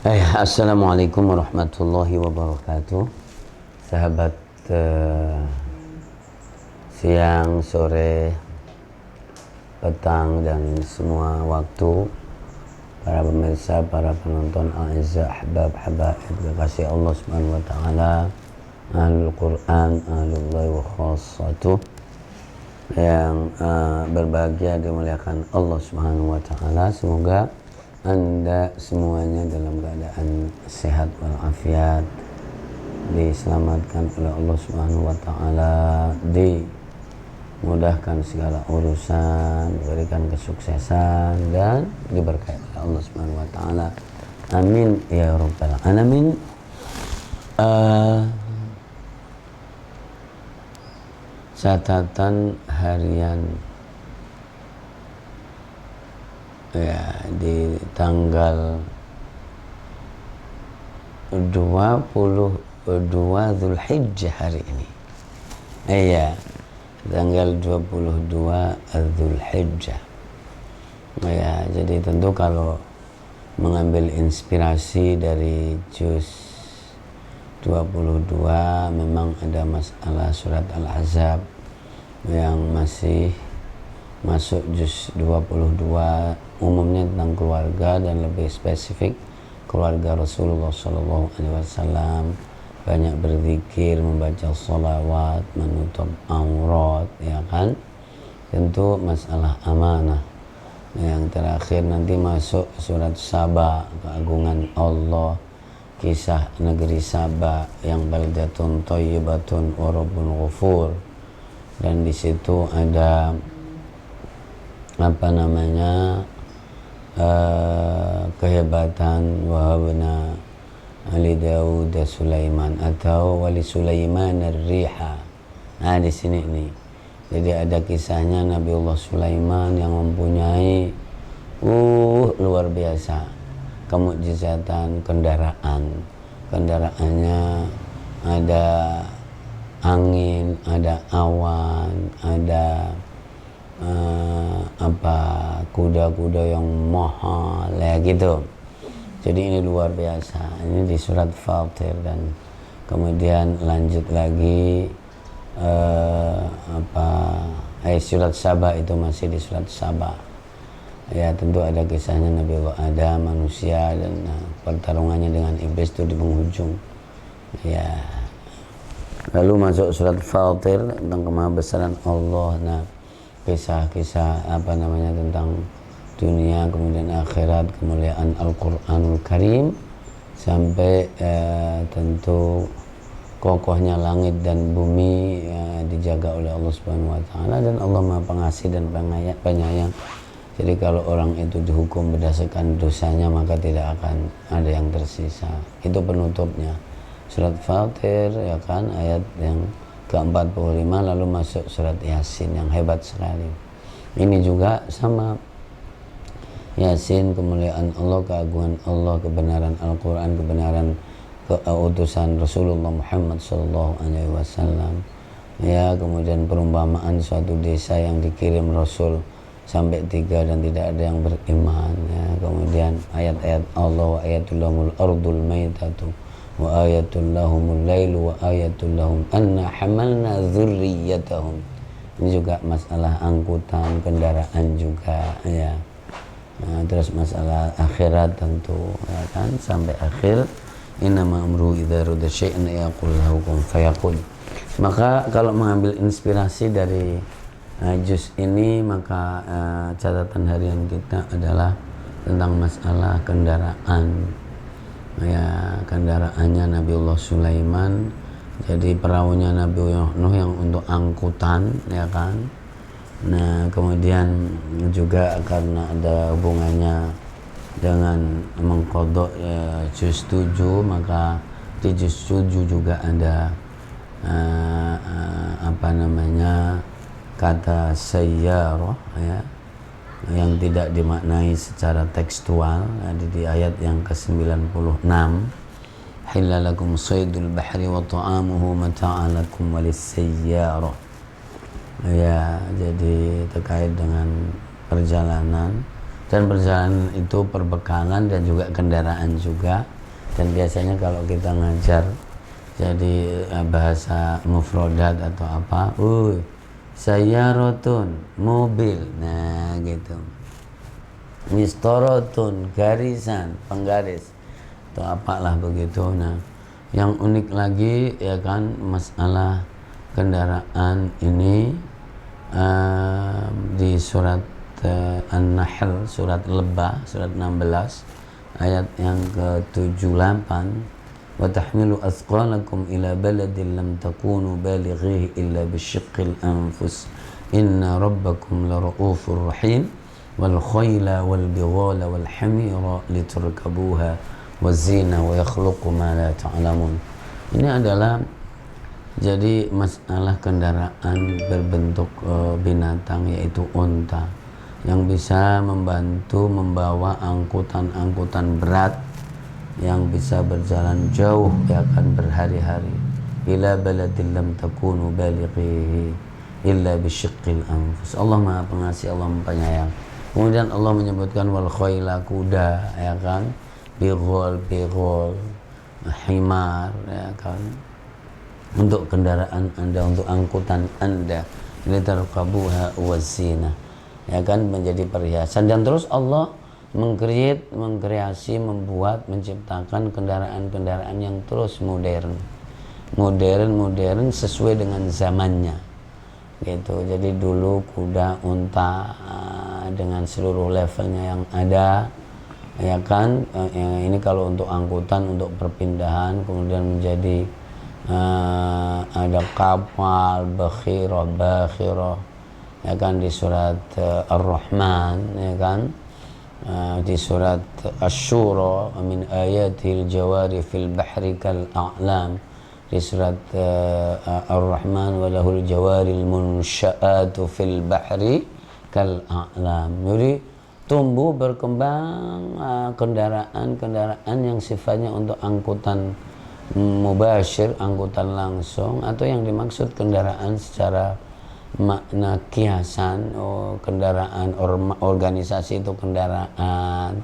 Assalamualaikum warahmatullahi wabarakatuh. Sahabat siang, sore, petang dan semua waktu, para pemirsa, para penonton a'izza ahbab habaib kekasih Allah Subhanahu wa taala, ahlul Quran, ahlullahi wa khassatuh, yang berbahagia dimuliakan Allah Subhanahu wa taala. Semoga Anda semuanya dalam keadaan sehat walafiat, diselamatkan oleh Allah Subhanahu wa taala, dimudahkan segala urusan, diberikan kesuksesan dan diberkahi oleh Allah Subhanahu wa taala. Amin ya rabbal alamin. Catatan harian di tanggal 22 Zulhijjah hari ini. Tanggal 22 Zulhijjah. Jadi tentu kalau mengambil inspirasi dari juz 22 memang ada masalah surat Al-Ahzab yang masih masuk juz 22, umumnya tentang keluarga dan lebih spesifik keluarga Rasulullah SAW. Banyak berzikir, membaca sholawat, menutup aurat, ya kan. Tentu masalah amanah. Yang terakhir nanti masuk surat Saba, keagungan Allah, kisah negeri Saba yang baldatun thayyibatun wa rabbun ghafur, dan di situ ada kehebatan wahabna Ali Daud Sulaiman atau wali Sulaiman ar-riha. Nah di sini nih, jadi ada kisahnya Nabiullah Sulaiman yang mempunyai luar biasa kemukjizatan kendaraannya ada angin, ada awan, ada kuda-kuda yang mahal ya gitu. Jadi ini luar biasa. Ini di surat Fatir, dan kemudian lanjut lagi surat Saba, itu masih di surat Saba. Ya tentu ada kisahnya Nabi Adam, manusia, dan pertarungannya dengan iblis itu di penghujung. Ya. Lalu masuk surat Fatir tentang kemahabesaran Allah. Nah, kisah-kisah tentang dunia, kemudian akhirat, kemuliaan Al-Quranul Karim, sampai tentu kokohnya langit dan bumi dijaga oleh Allah Subhanahu wa taala, dan Allah Maha Pengasih dan Penyayang. Jadi kalau orang itu dihukum berdasarkan dosanya, maka tidak akan ada yang tersisa. Itu penutupnya surat Fatir, ya kan, ayat yang ke-45, lalu masuk surat Yasin yang hebat sekali. Ini juga sama, Yasin, kemuliaan Allah, keagungan Allah, kebenaran Al-Quran, kebenaran keutusan Rasulullah Muhammad SAW. Ya, kemudian perumpamaan suatu desa yang dikirim Rasul sampai 3 dan tidak ada yang beriman. Ya, kemudian ayat-ayat Allah, wa ayatul lahumul ardul maitatu wa ayatul lahumul lailu wa ayatul lahum anna hamalna dzurriyyatahum. Ini juga masalah angkutan kendaraan juga, ya. Nah, terus masalah akhirat tentu, ya kan, sampai akhir innama amruhu idza arada syai'an yaqul lahu kun fayakun. Maka kalau mengambil inspirasi dari juz ini, maka catatan harian kita adalah tentang masalah kendaraan. Ya, kendaraannya Nabiullah Sulaiman, jadi perahunya Nabiullah Nuh yang untuk angkutan, ya kan. Nah, kemudian juga karena ada hubungannya dengan mengkodok juz 7, maka di juz 7 juga ada kata sayyarah, ya, yang tidak dimaknai secara tekstual. Ada di ayat yang ke-96, hilalakum saydul bahri wa ta'amuhu mata'an lakum walis-sayyarah. Ya, jadi terkait dengan perjalanan, dan perjalanan itu perbekalan dan juga kendaraan juga. Dan biasanya kalau kita ngajar jadi bahasa mufrodat atau apa, sayyarotun, mobil, nah gitu. Mistorotun, garisan, penggaris, atau apalah begitu. Nah, yang unik lagi ya kan masalah kendaraan ini di surat An-Nahl, surat Lebah, surat 16 ayat yang ke-78, wa tahmilu athqalakum ila baladin lam takunu balighihi illa bisyiqqil anfus inna rabbakum lara'ufur rahim wal khayla wal bighala wal hamira liturkabuha wazina wa yakhluqu ma la ta'lamun. Ini adalah jadi masalah kendaraan berbentuk binatang, yaitu unta, yang bisa membantu membawa angkutan-angkutan berat yang bisa berjalan jauh, ya akan berhari-hari. Ila baladin lam takunu balighihi illa bisyiqqil anfus. Allah Maha Pengasih, Allah Maha Penyayang. Kemudian Allah menyebutkan wal khayla, kuda, ya kan, bighol, himar, ya kan, untuk kendaraan Anda, untuk angkutan Anda, litarkabuha wazina, ya kan, menjadi perhiasan. Dan terus Allah mengkreasi, membuat, menciptakan kendaraan-kendaraan yang terus modern sesuai dengan zamannya gitu. Jadi dulu kuda, unta dengan seluruh levelnya yang ada, ya kan, ini kalau untuk angkutan, untuk perpindahan. Kemudian menjadi ada kapal, bakhirah, ya kan, di surat Ar-Rahman, ya kan, di surat Asy-Syura, min ayatil jawari fil bahri kal a'lam, di surat Ar-Rahman, walahul jawaril munsya'atu fil bahri kal a'lam. Jadi tumbuh berkembang kendaraan-kendaraan yang sifatnya untuk angkutan mubasyir, angkutan langsung, atau yang dimaksud kendaraan secara makna kiasan, kendaraan organisasi itu kendaraan.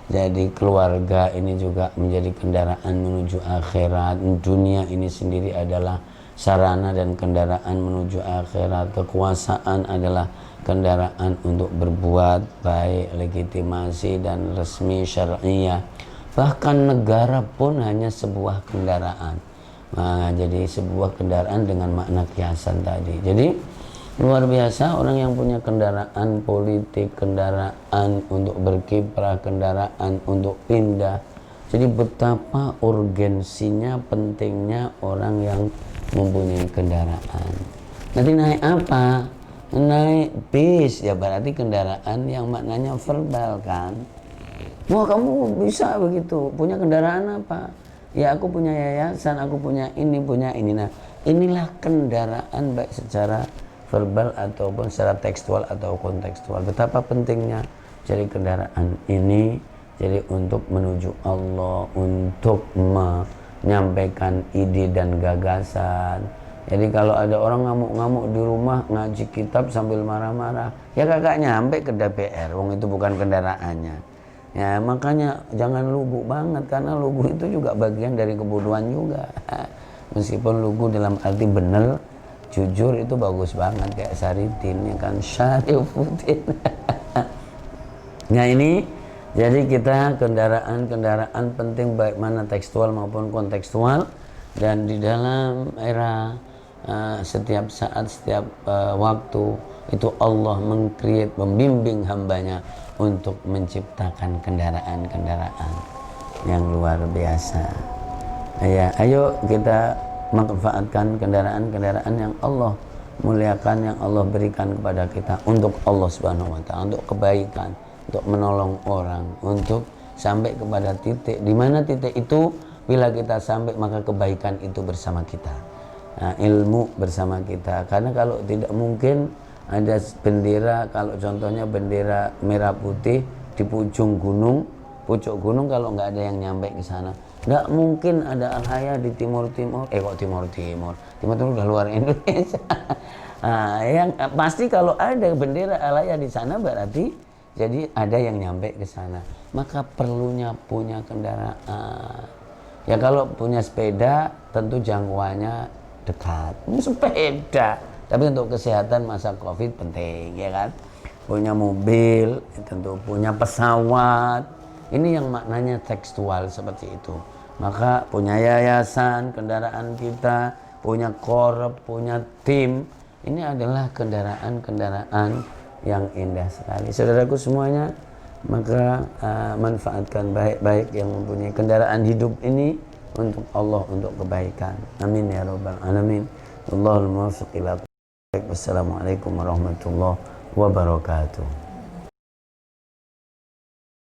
Jadi keluarga ini juga menjadi kendaraan menuju akhirat. Dunia ini sendiri adalah sarana dan kendaraan menuju akhirat. Kekuasaan adalah kendaraan untuk berbuat baik, legitimasi dan resmi syar'iyah. Bahkan negara pun hanya sebuah kendaraan. Nah, jadi sebuah kendaraan dengan makna kiasan tadi. Jadi luar biasa orang yang punya kendaraan politik, kendaraan untuk berkiprah, kendaraan untuk pindah. Jadi betapa urgensinya, pentingnya orang yang mempunyai kendaraan. Nanti naik apa? Naik bis, ya berarti kendaraan yang maknanya verbal kan. Wah, kamu bisa begitu, punya kendaraan apa? Ya aku punya yayasan, aku punya ini. Nah, inilah kendaraan baik secara verbal ataupun secara tekstual atau kontekstual. Betapa pentingnya jadi kendaraan ini, jadi untuk menuju Allah, untuk menyampaikan ide dan gagasan. Jadi kalau ada orang ngamuk-ngamuk di rumah ngaji kitab sambil marah-marah, ya kakak nyampe ke DPR, wong itu bukan kendaraannya. Ya makanya jangan lugu banget, karena lugu itu juga bagian dari kebodohan juga. Meskipun lugu dalam arti benar, jujur itu bagus banget, kayak Saridin, ya kan, Syarifuddin. Nah ini, jadi kita kendaraan penting baik mana tekstual maupun kontekstual. Dan di dalam era setiap saat, setiap waktu itu Allah mengkreat, membimbing hambanya untuk menciptakan kendaraan-kendaraan yang luar biasa. Ya, ayo kita manfaatkan kendaraan-kendaraan yang Allah muliakan, yang Allah berikan kepada kita untuk Allah Subhanahu wa Ta'ala, untuk kebaikan, untuk menolong orang, untuk sampai kepada titik di mana titik itu bila kita sampai maka kebaikan itu bersama kita. Nah, ilmu bersama kita. Karena kalau tidak mungkin ada bendera, kalau contohnya bendera merah putih di pucuk gunung kalau nggak ada yang nyampe ke sana. Nggak mungkin ada Al-Haya di timur udah luar Indonesia. Nah, yang pasti kalau ada bendera Al-Haya di sana berarti jadi ada yang nyampe ke sana. Maka perlunya punya kendaraan. Ya kalau punya sepeda tentu jangkauannya dekat. Sepeda. Tapi untuk kesehatan masa Covid penting, ya kan? Punya mobil, tentu punya pesawat. Ini yang maknanya tekstual seperti itu. Maka punya yayasan, kendaraan kita, punya korp, punya tim. Ini adalah kendaraan-kendaraan yang indah sekali. Saudaraku semuanya, maka manfaatkan baik-baik yang mempunyai kendaraan hidup ini untuk Allah, untuk kebaikan. Amin ya rabbal alamin. Wallahul muwaffiq ila aqwamit thoriq. Wassalamualaikum warahmatullahi wabarakatuh.